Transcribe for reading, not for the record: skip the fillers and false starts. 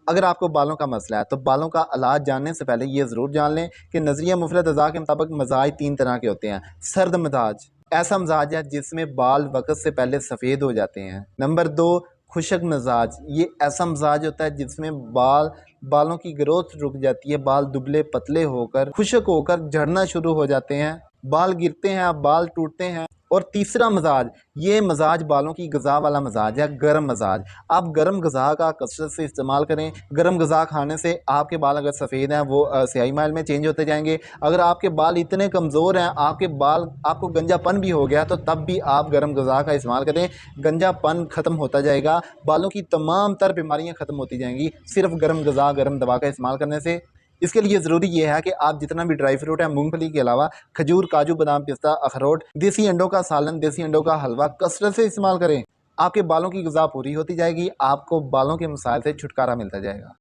अगर आपको बालों का मसला है तो बालों का इलाज जानने से पहले ये ज़रूर जान लें कि नज़रिया मुफरत अज़ा के मुताबिक मजाज 3 तरह के होते हैं। सर्द मिजाज, ऐसा मजाज है जिसमें बाल वक्त से पहले सफ़ेद हो जाते हैं। नंबर 2, खुशक मिजाज, ये ऐसा मजाज होता है जिसमें बालों की ग्रोथ रुक जाती है, बाल दुबले पतले होकर खुशक होकर झड़ना शुरू हो जाते हैं, बाल गिरते हैं, बाल टूटते हैं। और तीसरा मजाज, ये मजाज बालों की गज़ा वाला मजाज है, गर्म मजाज। आप गर्म गज़ा का कसरत से इस्तेमाल करें। गर्म गज़ा खाने से आपके बाल अगर सफ़ेद हैं वो स्याही माइल में चेंज होते जाएंगे। अगर आपके बाल इतने कमज़ोर हैं, आपको गंजापन भी हो गया, तो तब भी आप गर्म गज़ा का इस्तेमाल करें, गंजापन ख़त्म होता जाएगा, बालों की तमाम तर बीमारियाँ ख़त्म होती जाएंगी सिर्फ गर्म गज़ा गर्म दवा का इस्तेमाल करने से। इसके लिए ज़रूरी ये है कि आप जितना भी ड्राई फ्रूट है, मूंगफली के अलावा खजूर, काजू, बादाम, पिस्ता, अखरोट, देसी अंडों का सालन, देसी अंडों का हलवा कसरत से इस्तेमाल करें। आपके बालों की ग़िज़ा पूरी होती जाएगी, आपको बालों के मसाइल से छुटकारा मिलता जाएगा।